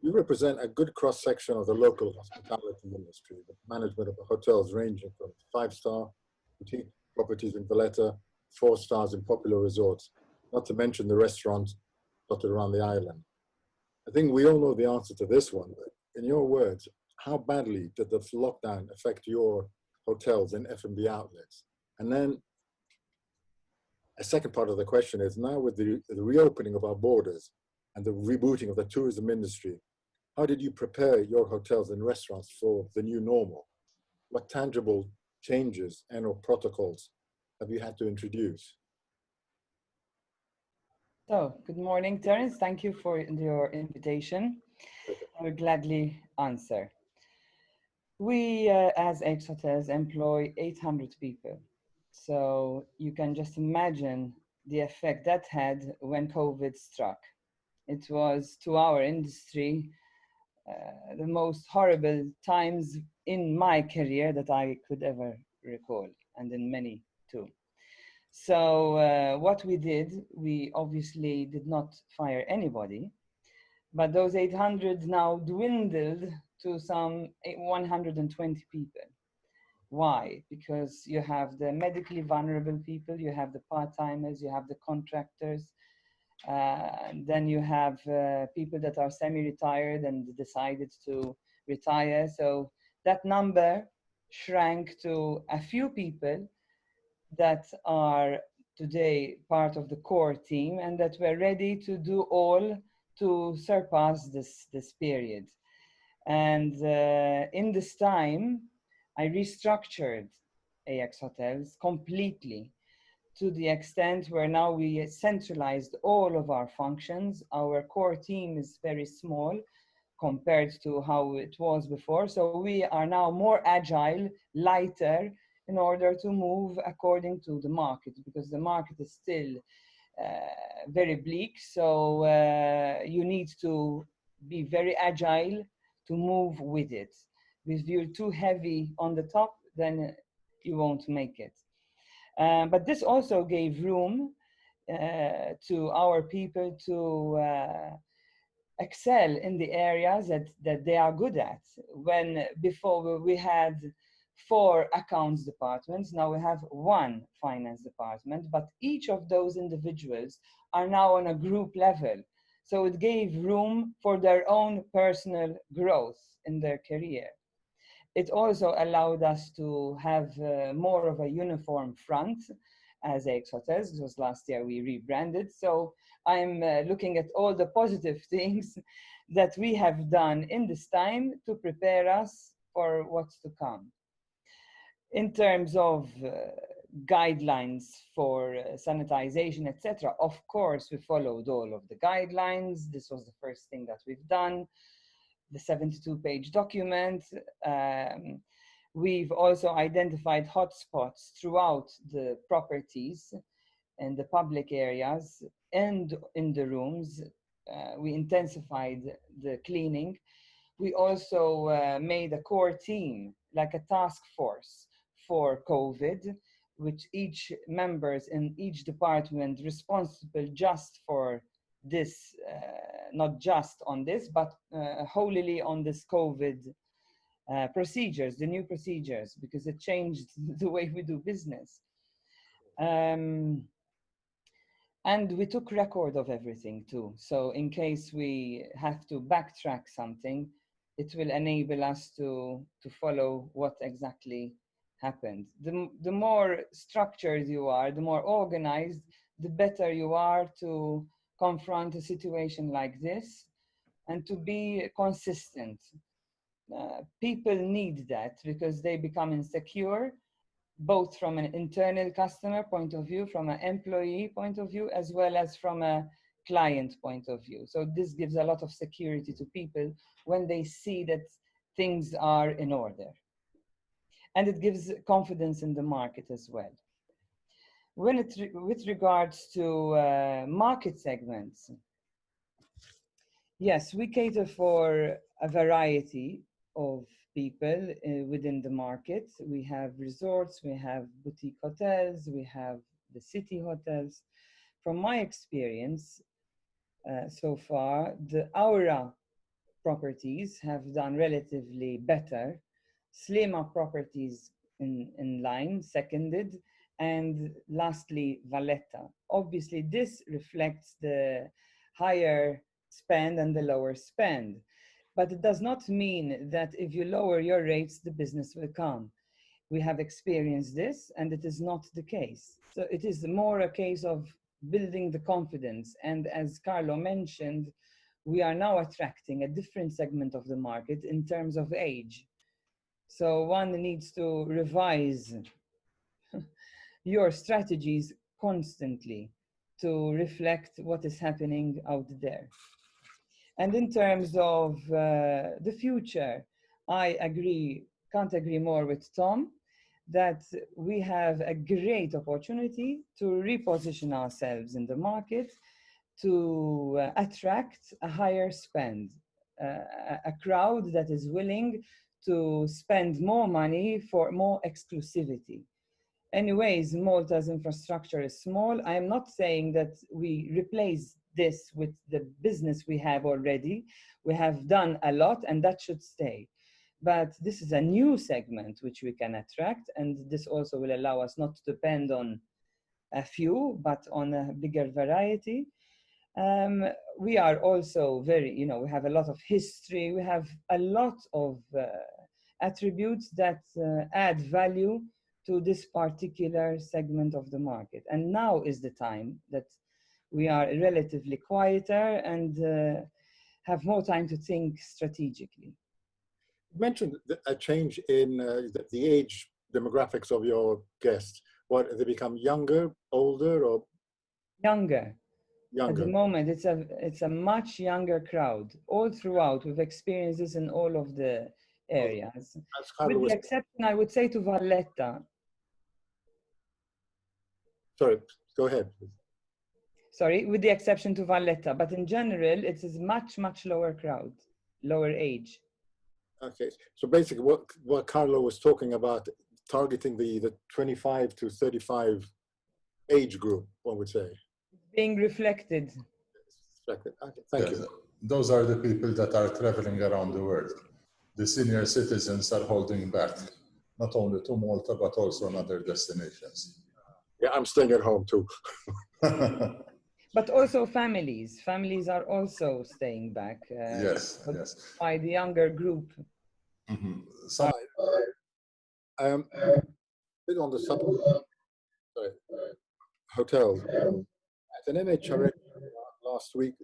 You represent a good cross-section of the local hospitality industry, with management of hotels ranging from 5-star boutique properties in Valletta, 4 stars in popular resorts, not to mention the restaurants dotted around the island. I think we all know the answer to this one, but in your words, how badly did the lockdown affect your hotels and F&B outlets? And then a second part of the question is, now with the reopening of our borders and the rebooting of the tourism industry, how did you prepare your hotels and restaurants for the new normal? What tangible changes and or protocols have you had to introduce? So, good morning, Terence. Thank you for your invitation. I will gladly answer. We, as X Hotels, employ 800 people. So you can just imagine the effect that had when COVID struck. It was, to our industry, the most horrible times in my career that I could ever recall, and in many too. So what we did, we obviously did not fire anybody, but those 800 now dwindled to some 120 people. Why? Because you have the medically vulnerable people, you have the part-timers, you have the contractors, and then you have people that are semi-retired and decided to retire. So that number shrank to a few people that are today part of the core team and that were ready to do all to surpass this period. And in this time, I restructured AX Hotels completely, to the extent where now we centralized all of our functions. Our core team is very small compared to how it was before. So we are now more agile, lighter, in order to move according to the market, because the market is still very bleak. So you need to be very agile to move with it. If you're too heavy on the top, then you won't make it. But this also gave room to our people to excel in the areas that they are good at. When before we had 4 accounts departments, now we have 1 finance department, but each of those individuals are now on a group level. So it gave room for their own personal growth in their career. It also allowed us to have more of a uniform front as AX Hotels, because last year we rebranded. So I'm looking at all the positive things that we have done in this time to prepare us for what's to come. In terms of guidelines for sanitization, etc., of course, we followed all of the guidelines. This was the first thing that we've done. The 72-page document. We've also identified hotspots throughout the properties and the public areas and in the rooms. We intensified the cleaning. We also made a core team, like a task force for COVID, which each members in each department responsible just for this, not just on this, but wholly on this COVID procedures, the new procedures, because it changed the way we do business. And we took record of everything too. So in case we have to backtrack something, it will enable us to follow what exactly happened. The more structured you are, the more organized, the better you are to confront a situation like this and to be consistent. People need that because they become insecure, both from an internal customer point of view, from an employee point of view, as well as from a client point of view. So this gives a lot of security to people when they see that things are in order. And it gives confidence in the market as well. With regards to market segments, yes, we cater for a variety of people within the market. We have resorts, we have boutique hotels, we have the city hotels. From my experience, so far. The Aura properties have done relatively better. Slima properties in line, seconded. And lastly, Valletta. Obviously, this reflects the higher spend and the lower spend. But it does not mean that if you lower your rates, the business will come. We have experienced this, and it is not the case. So it is more a case of building the confidence. And as Carlo mentioned, we are now attracting a different segment of the market in terms of age. So one needs to revise your strategies constantly to reflect what is happening out there. And in terms of the future, I can't agree more with Tom, that we have a great opportunity to reposition ourselves in the market to attract a higher spend, a crowd that is willing to spend more money for more exclusivity. Anyways, Malta's infrastructure is small. I am not saying that we replace this with the business we have already. We have done a lot and that should stay. But this is a new segment which we can attract, and this also will allow us not to depend on a few, but on a bigger variety. We are also very, we have a lot of history. We have a lot of attributes that add value to this particular segment of the market. And now is the time that we are relatively quieter and have more time to think strategically. You mentioned a change in the age demographics of your guests. What, they become younger, older, or? Younger. Younger. At the moment, it's a much younger crowd. All throughout, we've experienced this in all of the areas. With the exception, I would say, to Valletta. Sorry, go ahead. Sorry, with the exception to Valletta, but in general, it is much, much lower crowd, lower age. Okay, so basically what Carlo was talking about, targeting the 25 to 35 age group, one would say. Being reflected. Okay, thank you. Those are the people that are traveling around the world. The senior citizens are holding back, not only to Malta, but also in other destinations. Yeah, I'm staying at home too. But also families. Families are also staying back. Yes. By the younger group. Mm-hmm. On the subject, hotels. At an NHRA last week,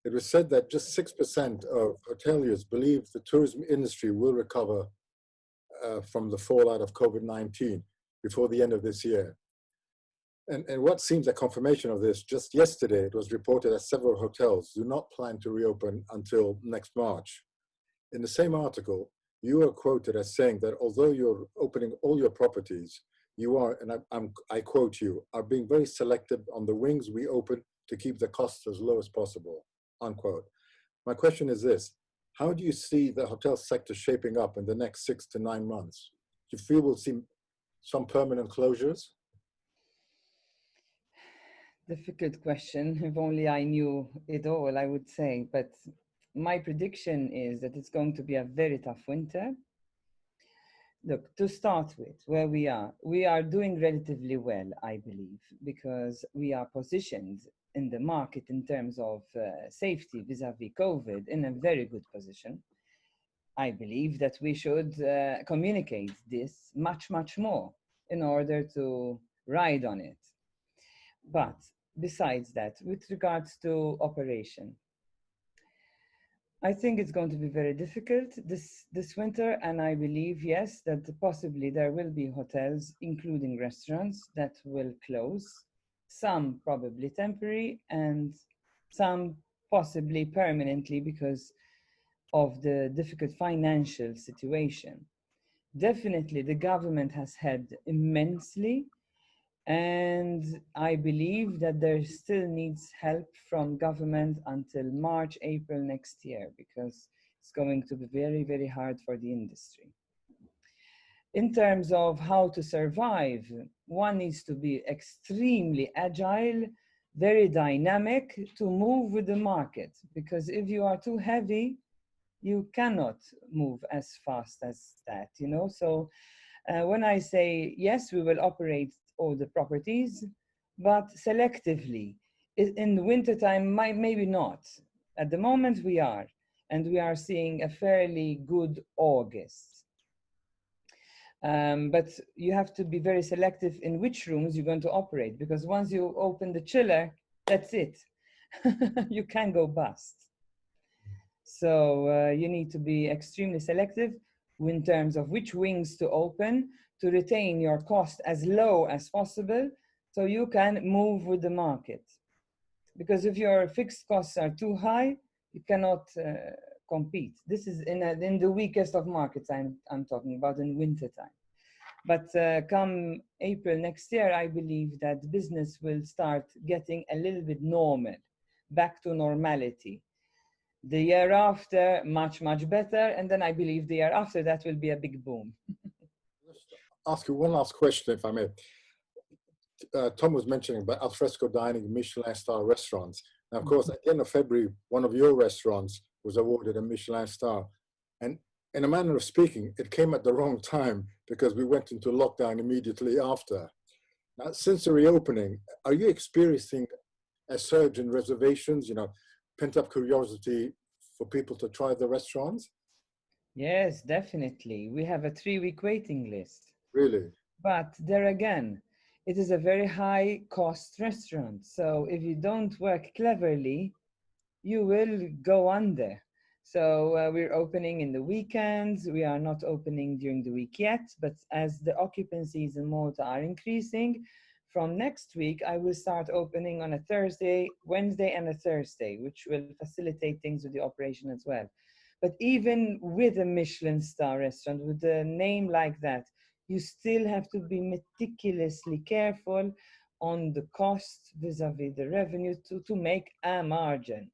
it was said that just 6% of hoteliers believe the tourism industry will recover from the fallout of COVID-19 before the end of this year. And what seems a confirmation of this, just yesterday it was reported that several hotels do not plan to reopen until next March. In the same article, you are quoted as saying that although you're opening all your properties, you are, and I quote you, are being very selective on the wings we open to keep the costs as low as possible, unquote. My question is this: how do you see the hotel sector shaping up in the next 6 to 9 months? Do you feel we'll see some permanent closures? Difficult question. If only I knew it all, I would say. But my prediction is that it's going to be a very tough winter. Look, to start with, where we are doing relatively well, I believe, because we are positioned in the market in terms of safety vis-a-vis COVID in a very good position. I believe that we should communicate this much, much more in order to ride on it. But besides that, with regards to operation, I think it's going to be very difficult this winter, and I believe, yes, that possibly there will be hotels, including restaurants, that will close, some probably temporary, and some possibly permanently because of the difficult financial situation. Definitely, the government has helped immensely, and I believe that there still needs help from government until March, April next year, because it's going to be very, very hard for the industry. In terms of how to survive, one needs to be extremely agile, very dynamic to move with the market, because if you are too heavy, you cannot move as fast as that, you know. So when I say yes, we will operate all the properties, but selectively. In the wintertime, maybe not. At the moment we are, and we are seeing a fairly good August. But you have to be very selective in which rooms you're going to operate, because once you open the chiller, that's it. You can go bust. So you need to be extremely selective in terms of which wings to open to retain your cost as low as possible so you can move with the market. Because if your fixed costs are too high, you cannot compete. This is in the weakest of markets I'm talking about, in winter time. But come April next year, I believe that business will start getting a little bit normal, back to normality. The year after, much, much better. And then I believe the year after that will be a big boom. Let's ask you one last question, if I may. Tom was mentioning about alfresco dining, Michelin star restaurants. Now, of course, at the end of February, one of your restaurants was awarded a Michelin star. And in a manner of speaking, it came at the wrong time because we went into lockdown immediately after. Now, since the reopening, are you experiencing a surge in reservations, you know, pent-up curiosity for people to try the restaurants? Yes, definitely. We have a 3-week waiting list. Really? But there again, it is a very high cost restaurant. So if you don't work cleverly, you will go under. So we're opening in the weekends. We are not opening during the week yet, but as the occupancies in Malta are increasing, from next week, I will start opening on a Thursday, Wednesday, and a Thursday, which will facilitate things with the operation as well. But even with a Michelin star restaurant, with a name like that, you still have to be meticulously careful on the cost vis-a-vis the revenue to make a margin.